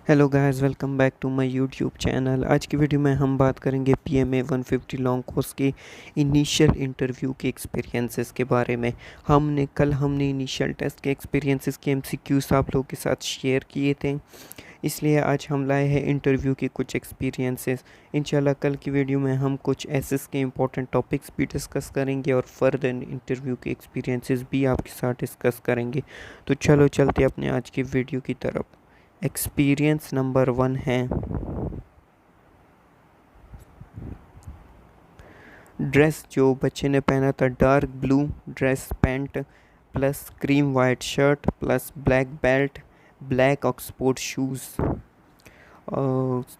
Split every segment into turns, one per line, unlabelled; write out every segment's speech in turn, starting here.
Hello guys, welcome back to my YouTube channel. आज की video में हम बात करेंगे पीएमए 150 लॉन्ग कोर्स के इनिशियल इंटरव्यू के एक्सपीरियंसेस के बारे में। हमने इनिशियल टेस्ट के एक्सपीरियंसेस के एमसीक्यूज आप लोगों के साथ शेयर किए थे, इसलिए आज हम लाए हैं इंटरव्यू के कुछ एक्सपीरियंसेस। इंशाल्लाह कल की वीडियो में हम कुछ एसएस के इंपॉर्टेंट टॉपिक्स भी डिस्कस करेंगे और फर्दर इंटरव्यू के एक्सपीरियंसेस भी आपके साथ डिस्कस करेंगे। तो चलो चलते अपने आज की वीडियो की तरफ। एक्सपीरियंस नंबर 1 है ड्रेस। जो बच्चे ने पहना था dark blue dress pant plus cream white shirt plus black belt black Oxford shoes.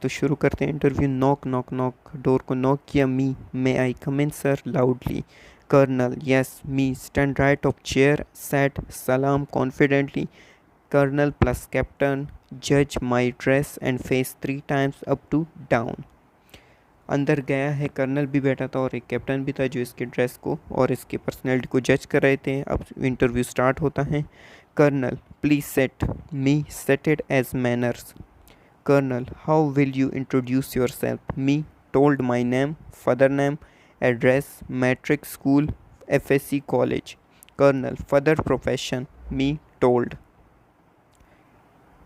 तो शुरू करते हैं interview. Knock knock knock, door को नॉक किया। Me may I come in sir, loudly. Colonel yes me, stand right of chair, set सलाम confidently. Colonel plus captain, जज my dress and face 3 times up to down. अंदर गया है, colonel भी बैठा था और एक कैप्टन भी था जो इसके ड्रेस को और इसके पर्सनैलिटी को जज कर रहे थे। अब इंटरव्यू स्टार्ट होता है। Colonel please set me, seated as manners. Colonel how will you introduce your self? Me told my name, father name, address, matric school, FSC college. Colonel father profession, me told.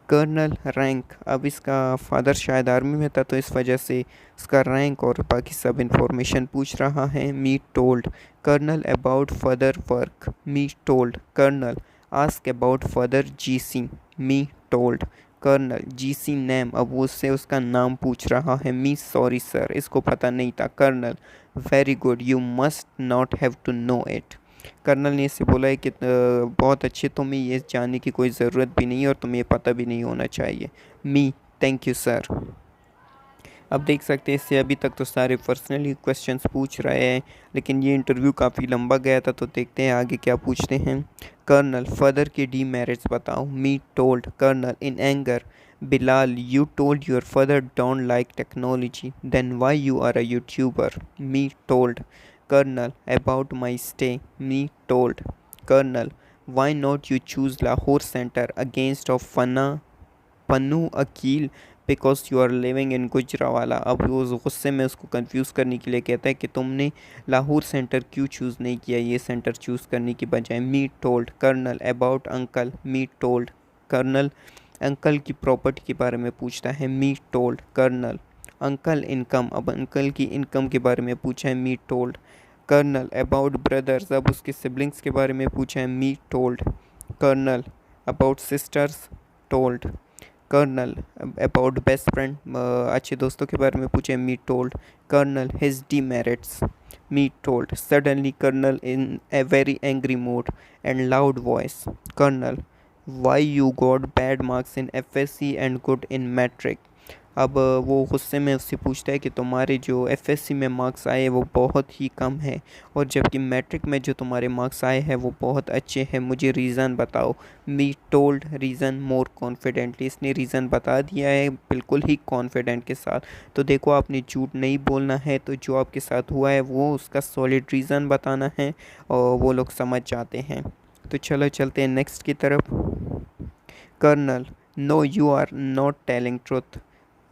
Colonel rank, अब इसका father शायद army में था तो इस वजह से इसका रैंक और बाकी सब इंफॉर्मेशन पूछ रहा है। Me told. Colonel about further work, me told. Colonel ask about further GC, me told. Colonel GC name, अब वो उससे उसका नाम पूछ रहा है। मी सॉरी सर, इसको पता नहीं था। Colonel very good, you must not have to know it. कर्नल ने इससे बोला है कि बहुत अच्छे, तुम्हें ये जानने की कोई ज़रूरत भी नहीं है और तुम्हें ये पता भी नहीं होना चाहिए। मी थैंक यू सर। अब देख सकते हैं इससे अभी तक तो सारे पर्सनली क्वेश्चंस पूछ रहे हैं, लेकिन ये इंटरव्यू काफ़ी लंबा गया था तो देखते हैं आगे क्या पूछते हैं। कर्नल फर्दर के डीमेरिट्स बताओ। Me told. Colonel in anger, Bilal you told your father don't like technology, then why you are a YouTuber? Me told. Colonel about my stay, me told. Colonel why not you choose Lahore Center against of Panu Akil because you are living in Gujranwala. अब वो गुस्से में उसको confuse करने के लिए कहता है कि तुमने लाहौर सेंटर क्यों चूज़ नहीं किया ये सेंटर चूज़ करने की बजाय। Me told. Colonel about uncle, me told. Colonel uncle की प्रॉपर्टी के बारे में पूछता है। Me told. Colonel uncle income, अब अंकल की इनकम के बारे में पूछा है। Me told. Colonel about brothers, अब उसके सिबलिंग्स के बारे में पूछा है। Me told. Colonel about sisters, told. Colonel about best friend, अच्छे दोस्तों के बारे में पूछे। Me told. Colonel his demerits, me told. Suddenly colonel in a very angry mood and loud voice. Colonel why you got bad marks in FSC and good in matric. अब वो गुस्से में उससे पूछता है कि तुम्हारे जो एफएससी में मार्क्स आए वो बहुत ही कम है और जबकि मैट्रिक में जो तुम्हारे मार्क्स आए हैं वो बहुत अच्छे हैं, मुझे रीज़न बताओ। मी टोल्ड रीज़न मोर कॉन्फिडेंटली, इसने रीज़न बता दिया है बिल्कुल ही कॉन्फिडेंट के साथ। तो देखो आपने झूठ नहीं बोलना है, तो जो आपके साथ हुआ है वो उसका सॉलिड रीज़न बताना है और वो लोग समझ जाते हैं। तो चलो चलते हैं नेक्स्ट की तरफ। Colonel no you are not telling truth.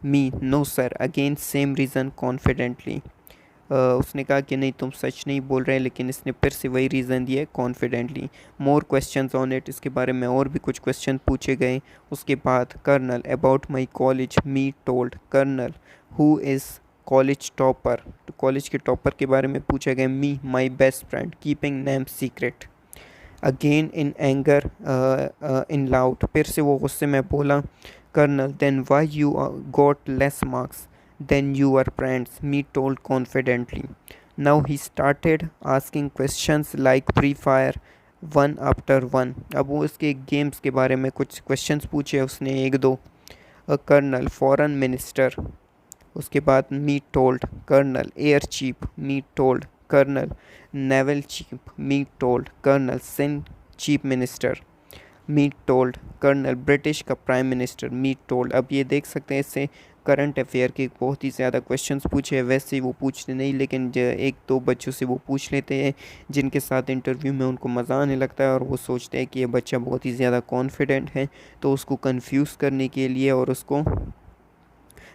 Me no sir, again same reason confidently. उसने कहा कि नहीं तुम सच नहीं बोल रहे, लेकिन इसने फिर से वही रीज़न दिया confidently. More questions on it, इसके बारे में और भी कुछ क्वेश्चन पूछे गए। उसके बाद colonel about my college, me told. Colonel who is college topper, तो कॉलेज के टॉपर के बारे में पूछा गया। Me my best friend, keeping name secret. Again in anger, in loud, फिर से वो गुस्से में बोला। Colonel, then why you got less marks than your friends? Me told confidently. Now he started asking questions like Free Fire, one after one. अब वो इसके games के बारे में कुछ क्वेश्चंस पूछे उसने, एक दो। कर्नल फॉरेन मिनिस्टर, उसके बाद me told. Colonel air chief, me told. Colonel naval chief, me told. Colonel Sindh chief minister, me told. Colonel British का प्राइम मिनिस्टर, मी टोल्ड। अब ये देख सकते हैं इससे करंट अफेयर के बहुत ही ज़्यादा क्वेश्चंस पूछे, वैसे वो पूछते नहीं, लेकिन एक दो बच्चों से वो पूछ लेते हैं जिनके साथ इंटरव्यू में उनको मज़ा आने लगता है और वो सोचते हैं कि ये बच्चा बहुत ही ज़्यादा कॉन्फिडेंट है, तो उसको कंफ्यूज करने के लिए और उसको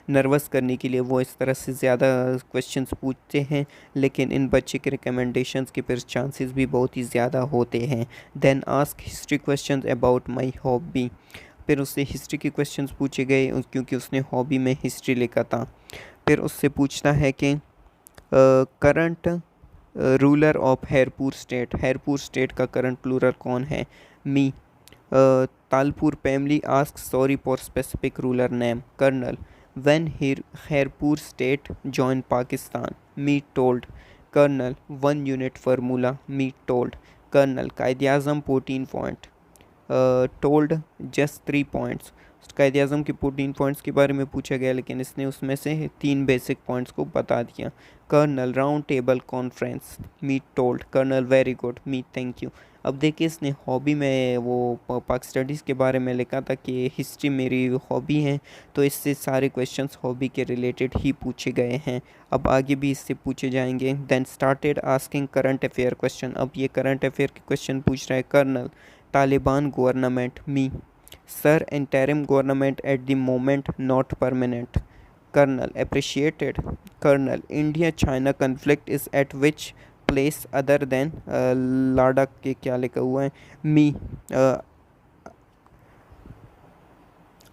नर्वस करने के लिए वो इस तरह से ज़्यादा क्वेश्चंस पूछते हैं। लेकिन इन बच्चे के रिकमेंडेशंस के फिर चांसेस भी बहुत ही ज़्यादा होते हैं। Then ask history questions about my hobby. फिर उससे हिस्ट्री के क्वेश्चंस पूछे गए क्योंकि उसने हॉबी में हिस्ट्री लिखा था। फिर उससे पूछता है कि current ruler of Khairpur state, Khairpur state का करंट रूलर कौन है? Me. Talpur family ask sorry for specific ruler name. Colonel when Khairpur state joined Pakistan, me told. Colonel, 1 unit formula, me told. Colonel, Qaid-e-Azam 14 point. Told just 3 points. कायद आज़म के 14 points के बारे में पूछा गया, लेकिन इसने उसमें से 3 बेसिक पॉइंट्स को बता दिया। Colonel, round table conference, me told. Colonel, very good, me thank you. अब देखिए इसने हॉबी में वो पाक स्टडीज़ के बारे में लिखा था कि हिस्ट्री मेरी हॉबी है, तो इससे सारे क्वेश्चंस हॉबी के रिलेटेड ही पूछे गए हैं। अब आगे भी इससे पूछे जाएंगे। Then started asking current affair question. अब ये करंट अफेयर के क्वेश्चन पूछ रहा है। Colonel, Taliban government, me. Sir, interim government at the moment, not permanent. Colonel, appreciated. Colonel, India-China conflict is at which place other than Ladakh के क्या लिखा हुआ है? Me,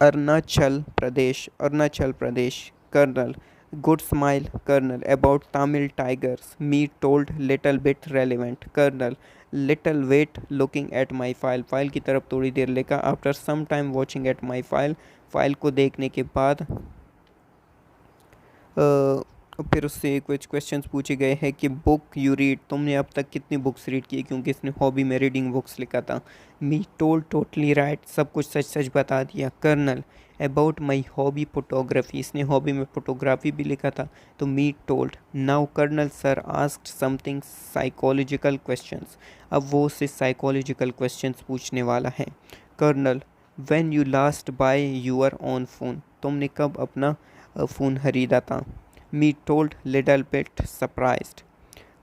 Arunachal Pradesh, Arunachal Pradesh. Colonel, good smile. Colonel, about Tamil tigers. Me told little bit relevant. Colonel, little wait looking at my file. File की तरफ थोड़ी देर लेकर after some time watching at my file, file को देखने के बाद फिर उससे कुछ क्वेश्चंस पूछे गए हैं कि बुक यू रीड, तुमने अब तक कितनी बुक्स रीड की, क्योंकि इसने हॉबी में रीडिंग बुक्स लिखा था। मी टोल्ड टोटली राइट, सब कुछ सच सच बता दिया। Colonel, about my hobby photography, इसने हॉबी में फ़ोटोग्राफी भी लिखा था, तो me told. Now colonel sir asked something psychological questions, अब वो उससे साइकोलॉजिकल क्वेश्चंस पूछने वाला है। Colonel, when you last buy your own phone, तुमने कब अपना फ़ोन खरीदा था? Me told, little bit surprised.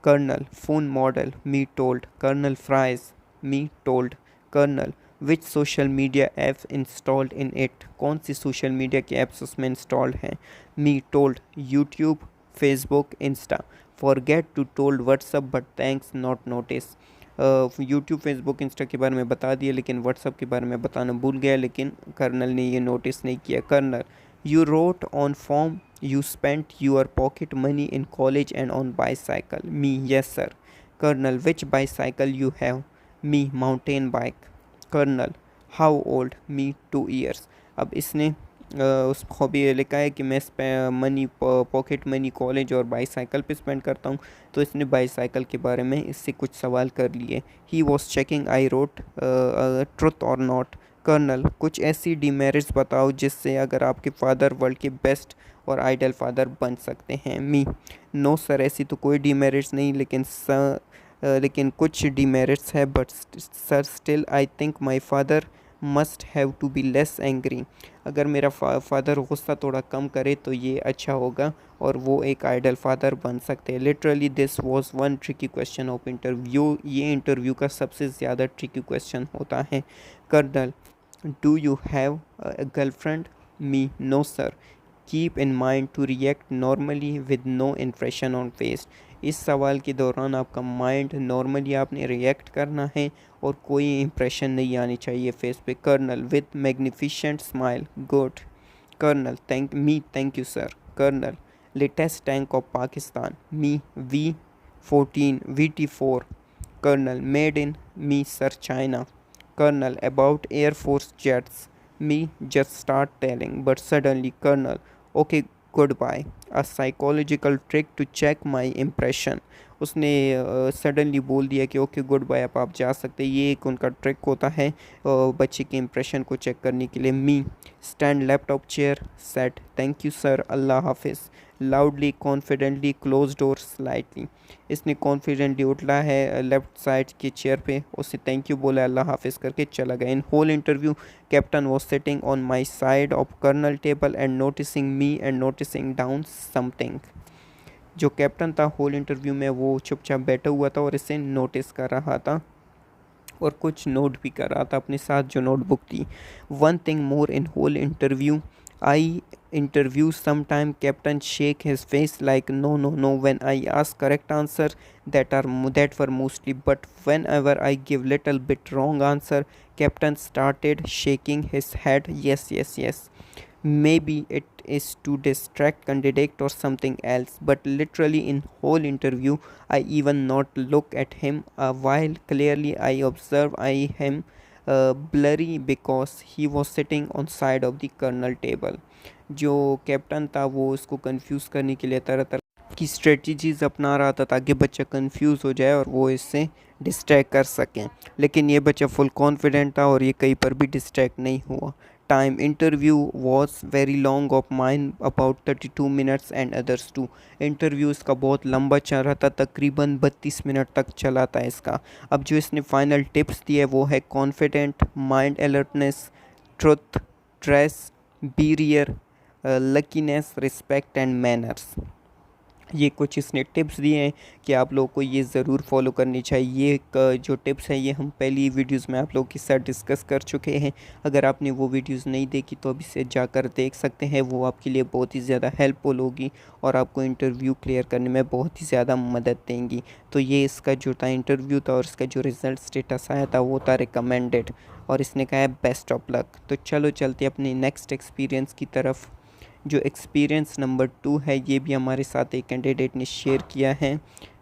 Colonel, phone model, me told. Colonel, fries, me told. Colonel, which social media apps installed in it, कौन सी social media के apps उसमें installed हैं? Me told, YouTube, Facebook, Insta. Forget to told WhatsApp but thanks not notice, YouTube, Facebook, Insta के बारे में बता दिया, लेकिन व्हाट्सअप के बारे में बताना भूल गया, लेकिन कर्नल ने ये नोटिस नहीं किया। Colonel, you wrote on form you spent your pocket money in college and on bicycle. Me, yes sir. Colonel, which bicycle you have? Me, mountain bike. Colonel, how old? Me, 2 years. अब इसने उस hobby लिखा है कि मैं money pocket money college और bicycle पे spend करता हूँ, तो इसने बाईसाइकिल के बारे में इससे कुछ सवाल कर लिए। He was checking I wrote truth और नॉट। कर्नल, कुछ ऐसी डीमेरिट्स बताओ जिससे अगर आपके फादर वर्ल्ड के बेस्ट और आइडल फादर बन सकते हैं। मी, नो सर, ऐसी तो कोई डीमेरिट्स नहीं, लेकिन कुछ डीमेरिट्स है, but sir still I think my father must have to be less angry, अगर मेरा फादर गुस्सा थोड़ा कम करे तो ये अच्छा होगा और वो एक आइडल फादर बन सकते हैं। Literally this was one tricky question of interview, ये इंटरव्यू का सबसे ज़्यादा ट्रिकी क्वेश्चन होता है। Colonel, do you have a girlfriend? Me, no sir. Keep in mind to react normally with no impression on face, इस सवाल के दौरान आपका माइंड नॉर्मली आपने रिएक्ट करना है और कोई इम्प्रेशन नहीं आनी चाहिए फेस पे। Colonel, with magnificent smile, good. Colonel, thank you sir. Colonel, latest tank of Pakistan? Me, V14 VT4। Colonel, made in? Me, sir, China. Colonel, about Air Force jets? Me, just start telling, but suddenly, Colonel, okay, goodbye. A psychological trick to check my impression. उसने suddenly बोल दिया कि okay good bye, अब आप जा सकते हैं। ये एक उनका ट्रिक होता है बच्चे के इंप्रेशन को चेक करने के लिए। Me, stand laptop chair, set, thank you sir, अल्लाह हाफिज़। Loudly confidently close door slightly. इसने कॉन्फिडेंटली उठा है लेफ्ट साइड की चेयर पे, उससे थैंक यू बोला, अल्लाह हाफिज़ करके चला गया। In whole interview captain was sitting on my side of colonel table and noticing me and noticing down something. जो कैप्टन था होल इंटरव्यू में वो चुपचाप बैठा हुआ था और इसे नोटिस कर रहा था और कुछ नोट भी कर रहा था अपने साथ जो नोटबुक थी। One thing more in whole interview I interview sometime captain shake his face like no when I ask correct answer that were mostly, but whenever I give little bit wrong answer captain started shaking his head yes. Maybe it is to distract candidate or something else, but literally in whole interview I even not look at him while clearly I observe I him blurry because he was sitting on side of the colonel table। जो captain था वो इसको confuse करने के लिए तरह तरह की स्ट्रेटजीज अपना रहा था ताकि बच्चा कंफ्यूज हो जाए और वो इससे डिस्ट्रैक्ट कर सकें, लेकिन ये बच्चा फुल कॉन्फिडेंट था और ये कहीं पर भी डिस्ट्रैक्ट नहीं हुआ। Time interview was very long of mine about 32 minutes and others too. Interview इसका बहुत लंबा चल रहा था, तकरीबन 32 मिनट तक चला था इसका। अब जो इसने फाइनल टिप्स दिए वो है confident, mind alertness, truth, dress, be rear, luckiness, respect and manners. ये कुछ इसने टिप्स दिए हैं कि आप लोगों को ये ज़रूर फॉलो करनी चाहिए। ये जो टिप्स हैं ये हम पहली वीडियोस में आप लोगों के साथ डिस्कस कर चुके हैं। अगर आपने वो वीडियोस नहीं देखी तो अभी से जाकर देख सकते हैं, वो आपके लिए बहुत ही ज़्यादा हेल्पफुल होगी और आपको इंटरव्यू क्लियर करने में बहुत ही ज़्यादा मदद देंगी। तो ये इसका जो था इंटरव्यू था और इसका जो रिज़ल्ट स्टेटस आया था वो था रिकमेंडेड और इसने कहा है बेस्ट ऑफ लक। तो चलो चलते अपने नेक्स्ट एक्सपीरियंस की तरफ। जो एक्सपीरियंस नंबर 2 है ये भी हमारे साथ एक कैंडिडेट ने शेयर किया है,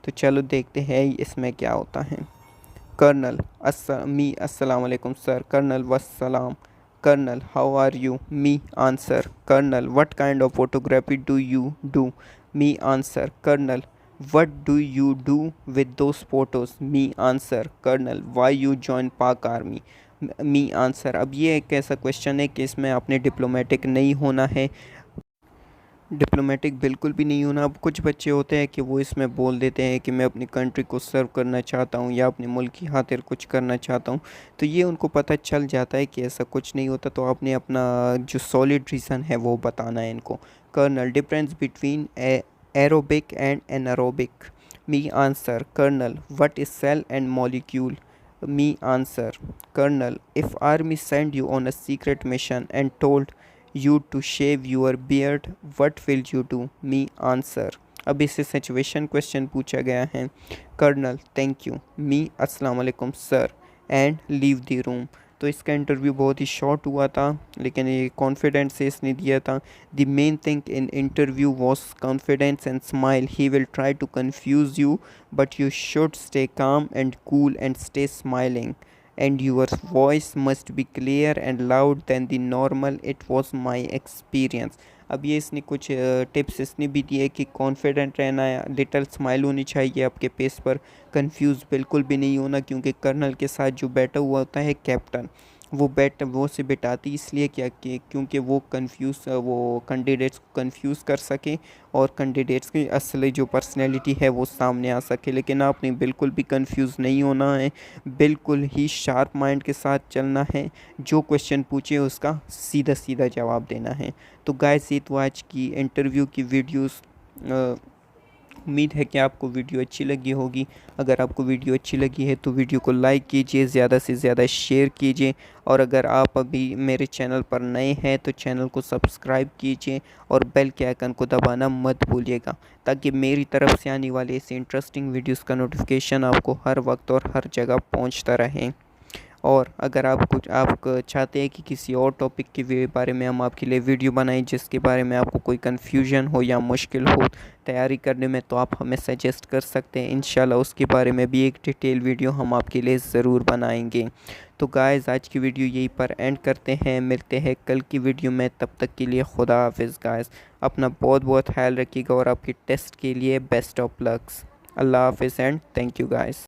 तो चलो देखते हैं इसमें क्या होता है। कर्नल मी अस्सलाम वालेकुम सर। कर्नल वस्सलाम। Colonel how are you? Me answer colonel what kind of photography do you do? Me answer colonel what do you do with those photos? Me answer colonel why you join Pak army? Me answer. अब ये एक ऐसा question है कि इसमें आपने diplomatic नहीं होना है, डिप्लोमेटिक बिल्कुल भी नहीं होना। अब कुछ बच्चे होते हैं कि वो इसमें बोल देते हैं कि मैं अपनी कंट्री को सर्व करना चाहता हूँ या अपने मुल्क की खातिर कुछ करना चाहता हूँ, तो ये उनको पता चल जाता है कि ऐसा कुछ नहीं होता। तो आपने अपना जो सॉलिड रीज़न है वो बताना है इनको। Colonel difference between aerobic and anaerobic? Me answer colonel what is cell and molecule? Me answer Colonel, if army send you on a secret mission and told you to shave your beard, what will you do? Me answer। अब इससे situation question पूछा गया है। Colonel thank you. मी अस्सलाम वालेकुम sir and leave the room. तो इसका interview बहुत ही शॉर्ट हुआ था लेकिन ये कॉन्फिडेंस से इसने दिया था। The main thing in interview was confidence and smile. He will try to confuse you but you should stay calm and cool and stay smiling and your voice must be clear and loud than the normal. It was my experience। अब ये इसने कुछ tips इसने भी दिए कि confident रहना है, लिटल स्माइल होनी चाहिए आपके फेस पर, कंफ्यूज बिल्कुल भी नहीं होना, क्योंकि कर्नल के साथ जो बैठा हुआ होता है कैप्टन, वो से बिठाती इसलिए क्या कि क्योंकि वो कैंडिडेट्स को कंफ्यूज कर सके और कैंडिडेट्स की असली जो पर्सनैलिटी है वो सामने आ सके। लेकिन आपने बिल्कुल भी कंफ्यूज नहीं होना है, बिल्कुल ही शार्प माइंड के साथ चलना है, जो क्वेश्चन पूछे उसका सीधा सीधा जवाब देना है। तो गाइस ये तो आज की इंटरव्यू की वीडियोस, उम्मीद है कि आपको वीडियो अच्छी लगी होगी। अगर आपको वीडियो अच्छी लगी है तो वीडियो को लाइक कीजिए, ज़्यादा से ज़्यादा शेयर कीजिए, और अगर आप अभी मेरे चैनल पर नए हैं तो चैनल को सब्सक्राइब कीजिए और बेल के आइकन को दबाना मत भूलिएगा, ताकि मेरी तरफ से आने वाले ऐसे इंटरेस्टिंग वीडियोस का नोटिफिकेशन आपको हर वक्त और हर जगह पहुंचता रहे। और अगर आप चाहते हैं कि किसी और टॉपिक के बारे में हम आपके लिए वीडियो बनाएं जिसके बारे में आपको कोई कन्फ्यूजन हो या मुश्किल हो तैयारी करने में, तो आप हमें सजेस्ट कर सकते हैं। इंशाल्लाह उसके बारे में भी एक डिटेल वीडियो हम आपके लिए ज़रूर बनाएंगे। तो गाइस आज की वीडियो यहीं पर एंड करते हैं, मिलते हैं कल की वीडियो में। तब तक के लिए खुदा हाफिज़ गाइस, अपना बहुत बहुत ख्याल रखिएगा और आपके टेस्ट के लिए बेस्ट ऑफ लक्स। अल्लाह हाफिज़ एंड थैंक यू गाइस।